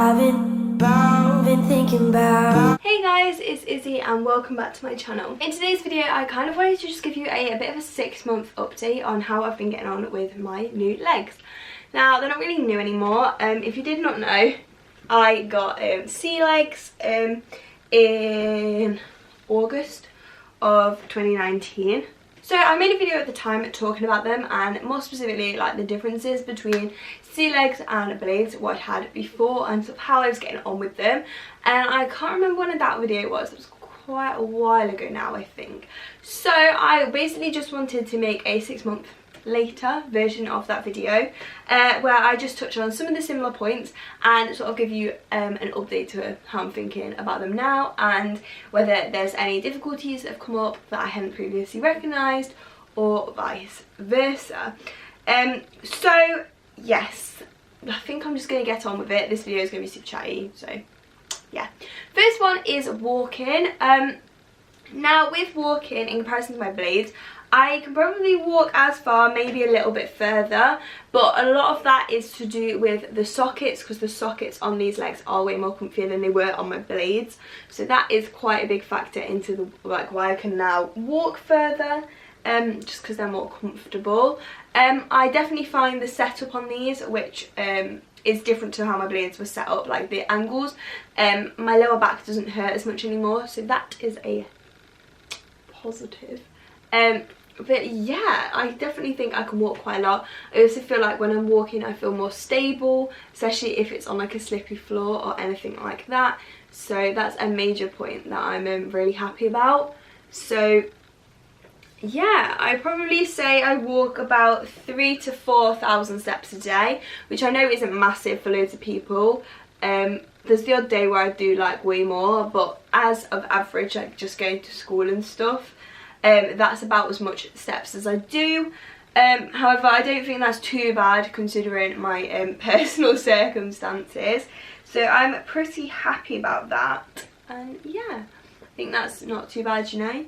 been thinking about. Hey guys, it's Izzy and welcome back to my channel. In today's video I kind of wanted to just give you a bit of a 6-month update on how I've been getting on with my new legs. Now they're not really new anymore. If you did not know, I got sea legs in August of 2019. So I made a video at the time talking about them, and more specifically like the differences between sea legs and blades, what I had before, and sort of how I was getting on with them. And I can't remember when that video was. It was quite a while ago now, I think. So I basically just wanted to make a 6-month later version of that video where I just touch on some of the similar points and sort of give you an update to how I'm thinking about them now, and whether there's any difficulties that have come up that I hadn't previously recognised or vice versa. So yes, I think I'm just going to get on with it. This video is going to be super chatty, so yeah. First one is walking. Now with walking, in comparison to my blades, I can probably walk as far, maybe a little bit further, but a lot of that is to do with the sockets, because the sockets on these legs are way more comfier than they were on my blades. So that is quite a big factor into the why I can now walk further, just because they're more comfortable. I definitely find the setup on these, which is different to how my blades were set up, like the angles. My lower back doesn't hurt as much anymore, so that is a positive. But yeah, I definitely think I can walk quite a lot. I also feel like when I'm walking I feel more stable, especially if it's on like a slippery floor or anything like that. So that's a major point that I'm really happy about. So yeah, I probably say I walk about 3,000 to 4,000 steps a day, which I know isn't massive for loads of people. There's the odd day where I do like way more, but as of average, like just going to school and stuff, that's about as much steps as I do. However, I don't think that's too bad considering my personal circumstances, so I'm pretty happy about that. And yeah, I think that's not too bad, you know.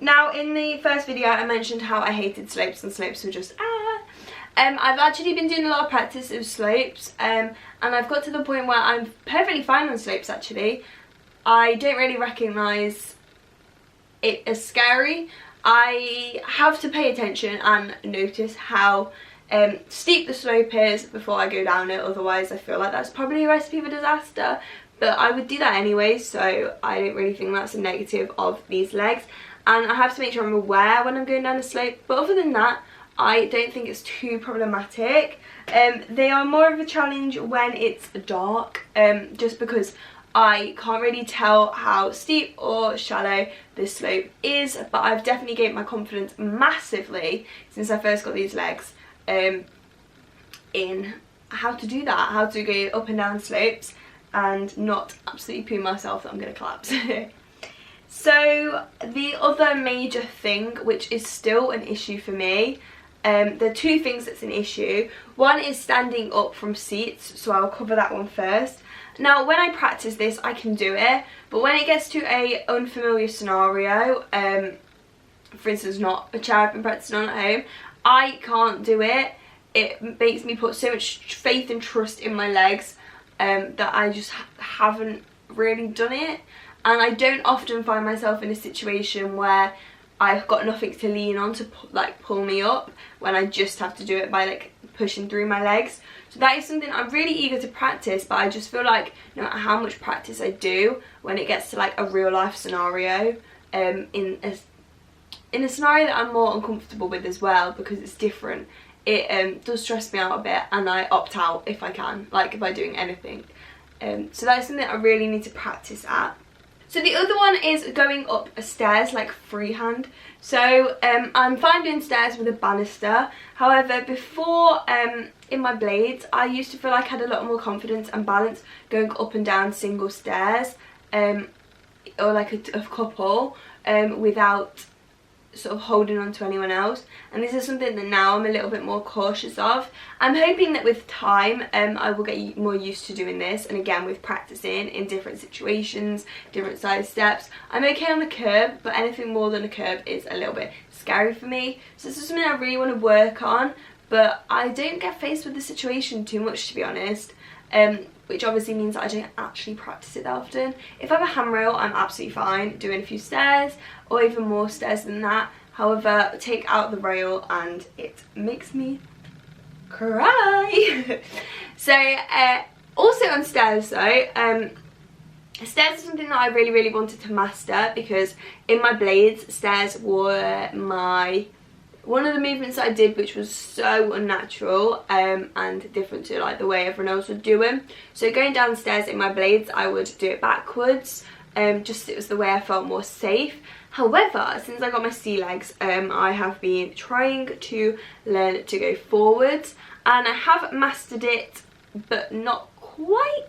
Now in the first video I mentioned how I hated slopes, and slopes were just I've actually been doing a lot of practice of slopes, and I've got to the point where I'm perfectly fine on slopes actually. I don't really recognise it as scary. I have to pay attention and notice how steep the slope is before I go down it, otherwise I feel like that's probably a recipe for disaster, but I would do that anyway, so I don't really think that's a negative of these legs. And I have to make sure I'm aware when I'm going down a slope, but other than that I don't think it's too problematic. They are more of a challenge when it's dark, just because I can't really tell how steep or shallow this slope is, but I've definitely gained my confidence massively since I first got these legs in how to do that, how to go up and down slopes and not absolutely poo myself that I'm going to collapse. So the other major thing, which is still an issue for me, there are two things that's an issue. One is standing up from seats, so I'll cover that one first. Now when I practice this I can do it, but when it gets to a unfamiliar scenario, for instance not a chair I've been practicing on at home, I can't do it. It makes me put so much faith and trust in my legs that I just haven't really done it, and I don't often find myself in a situation where I've got nothing to lean on to pull me up, when I just have to do it by like pushing through my legs. So that is something I'm really eager to practice, but I just feel like no matter how much practice I do, when it gets to like a real life scenario, in a scenario that I'm more uncomfortable with as well because it's different, it does stress me out a bit, and I opt out if I can, like if I'm doing anything. So that is something I really need to practice at. So the other one is going up stairs like freehand. So I'm fine doing stairs with a banister. However, before in my blades, I used to feel like I had a lot more confidence and balance going up and down single stairs, or like a couple, without sort of holding on to anyone else. And this is something that now I'm a little bit more cautious of. I'm hoping that with time I will get more used to doing this, and again with practicing in different situations, different size steps. I'm okay on the curb, but anything more than a curb is a little bit scary for me. So this is something I really want to work on, but I don't get faced with the situation too much, to be honest. which obviously means that I don't actually practice it that often. If I have a handrail, I'm absolutely fine doing a few stairs or even more stairs than that. However, take out the rail and it makes me cry. So also on stairs though, stairs is something that I really wanted to master, because in my blades, stairs were one of the movements that I did which was so unnatural and different to like the way everyone else would do them. So going downstairs in my blades, I would do it backwards, just it was the way I felt more safe. However, since I got my sea legs, I have been trying to learn to go forwards, and I have mastered it but not quite.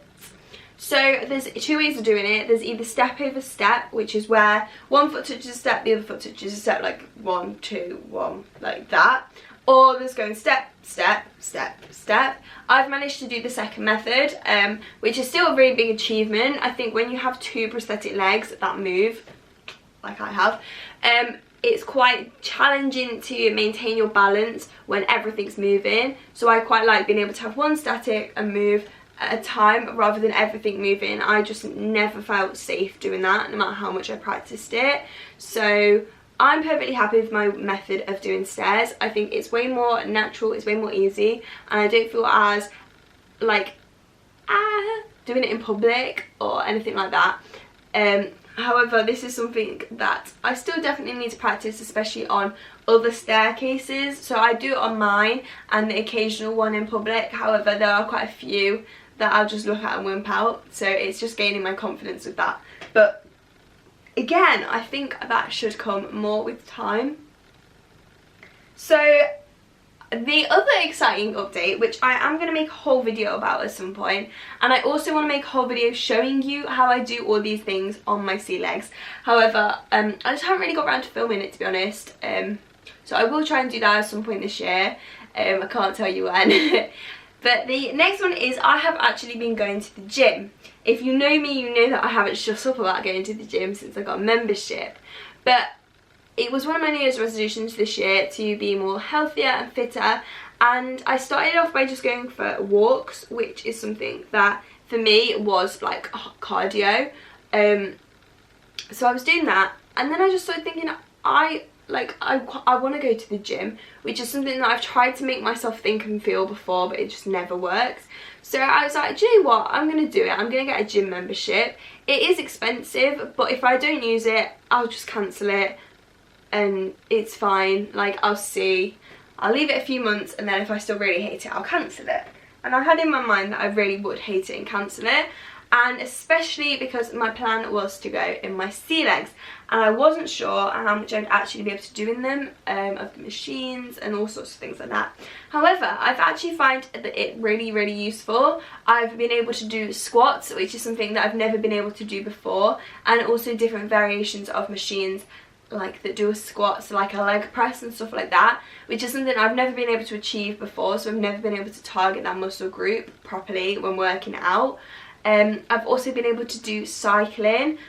So there's two ways of doing it. There's either step over step, which is where one foot touches a step, the other foot touches a step, like 1, 2, 1, like that. Or there's going step, step, step, step. I've managed to do the second method, which is still a really big achievement. I think when you have 2 prosthetic legs that move, like I have, it's quite challenging to maintain your balance when everything's moving. So I quite like being able to have one static and move at a time rather than everything moving. I just never felt safe doing that, no matter how much I practiced it. So I'm perfectly happy with my method of doing stairs. I think it's way more natural, it's way more easy, and I don't feel as like doing it in public or anything like that. However, this is something that I still definitely need to practice, especially on other staircases. So I do it on mine and the occasional one in public. However, there are quite a few that I'll just look at and wimp out. So it's just gaining my confidence with that. But again, I think that should come more with time. So the other exciting update, which I am going to make a whole video about at some point, and I also want to make a whole video showing you how I do all these things on my sea legs. However, I just haven't really got around to filming it, to be honest. So I will try and do that at some point this year. I can't tell you when. But the next one is I have actually been going to the gym. If you know me, you know that I haven't shut up about going to the gym since I got a membership. But it was one of my New Year's resolutions this year to be more healthier and fitter, and I started off by just going for walks, which is something that for me was like cardio. So I was doing that, and then I just started thinking I want to go to the gym, which is something that I've tried to make myself think and feel before, but it just never works. So I was like, do you know what, I'm going to do it. I'm going to get a gym membership. It is expensive, but if I don't use it, I'll just cancel it. And it's fine, like I'll see, I'll leave it a few months, and then if I still really hate it, I'll cancel it. And I had in my mind that I really would hate it and cancel it, and especially because my plan was to go in my sea legs, and I wasn't sure how much I'd actually be able to do in them, of the machines and all sorts of things like that. However, I've actually found that it really useful. I've been able to do squats, which is something that I've never been able to do before, and also different variations of machines like that do a squat, so like a leg press and stuff like that, which is something I've never been able to achieve before. So I've never been able to target that muscle group properly when working out. I've also been able to do cycling.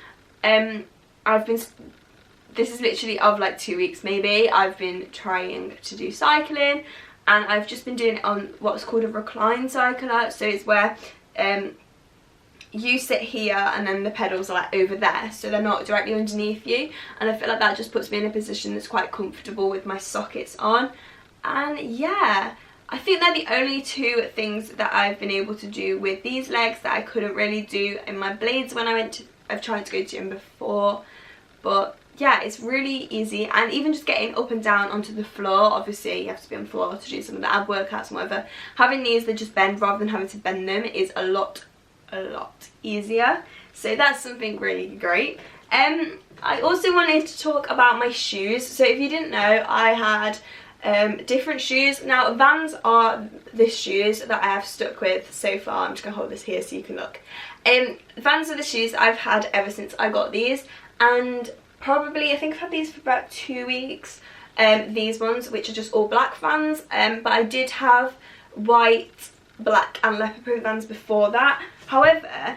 This is literally of like 2 weeks maybe, I've been trying to do cycling, and I've just been doing it on what's called a recline cycler. So it's where you sit here and then the pedals are like over there, so they're not directly underneath you, and I feel like that just puts me in a position that's quite comfortable with my sockets on. And yeah, I think they're the only 2 things that I've been able to do with these legs that I couldn't really do in my blades when I've tried to go to gym before. But yeah, it's really easy, and even just getting up and down onto the floor, obviously you have to be on the floor to do some of the ab workouts and whatever, having these that just bend rather than having to bend them is a lot easier. So that's something really great. I also wanted to talk about my shoes. So if you didn't know, I had different shoes. Now Vans are the shoes that I have stuck with so far. I'm just gonna hold this here so you can look. Vans are the shoes I've had ever since I got these, and probably I think I've had these for about 2 weeks. These ones, which are just all black Vans, but I did have white, black and leopard print Vans before that. However,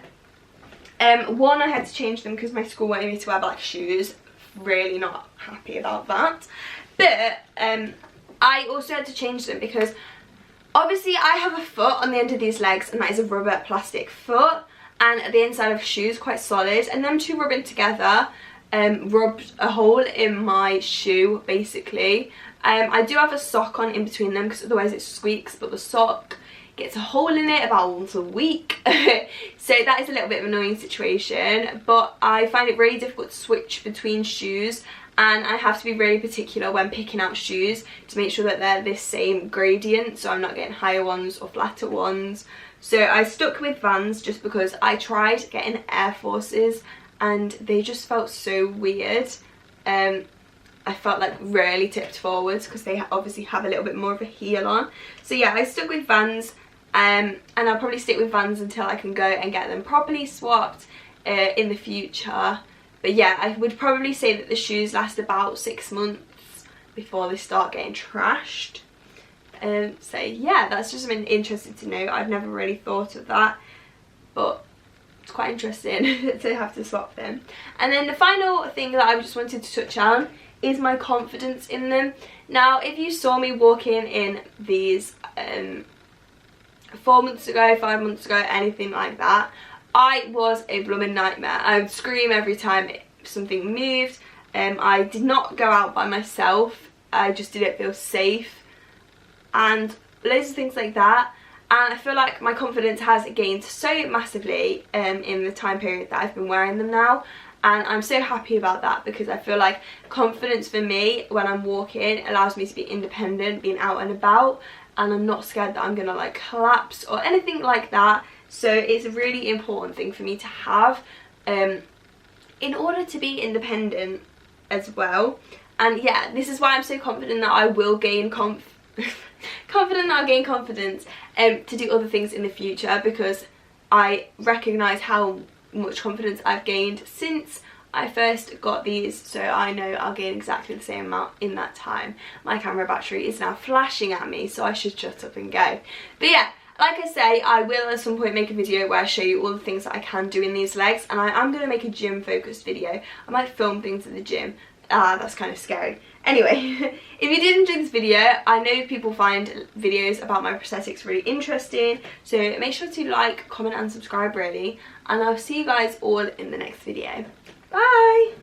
one, I had to change them because my school wanted me to wear black shoes. Really not happy about that. But I also had to change them because Obviously I have a foot on the end of these legs, and that is a rubber plastic foot, and the inside of shoes quite solid, and them two rubbing together rubbed a hole in my shoe basically. I do have a sock on in between them because otherwise it squeaks, but the sock gets a hole in it about once a week. So that is a little bit of an annoying situation, but I find it really difficult to switch between shoes, and I have to be really particular when picking out shoes to make sure that they're this same gradient, so I'm not getting higher ones or flatter ones. So I stuck with Vans just because I tried getting Air Forces and they just felt so weird. I felt like really tipped forwards because they obviously have a little bit more of a heel on. So yeah, I stuck with Vans, and I'll probably stick with Vans until I can go and get them properly swapped in the future. But yeah, I would probably say that the shoes last about 6 months before they start getting trashed. So yeah, that's just something interesting to know. I've never really thought of that, but it's quite interesting to have to swap them. And then the final thing that I just wanted to touch on is my confidence in them. Now, if you saw me walking in these 4 months ago, 5 months ago, anything like that, I was a blooming nightmare. I would scream every time something moved. I did not go out by myself. I just didn't feel safe, and loads of things like that. And I feel like my confidence has gained so massively in the time period that I've been wearing them now, and I'm so happy about that because I feel like confidence for me when I'm walking allows me to be independent, being out and about, and I'm not scared that I'm gonna like collapse or anything like that. So it's a really important thing for me to have in order to be independent as well. And yeah, this is why I'm so confident that I will gain confidence to do other things in the future, because I recognise how much confidence I've gained since I first got these, so I know I'll gain exactly the same amount in that time. My camera battery is now flashing at me, so I should shut up and go. But yeah, like I say, I will at some point make a video where I show you all the things that I can do in these legs, and I am going to make a gym focused video. I might film things at the gym. That's kind of scary. Anyway, if you did enjoy this video, I know people find videos about my prosthetics really interesting, so make sure to like, comment and subscribe really, and I'll see you guys all in the next video. Bye!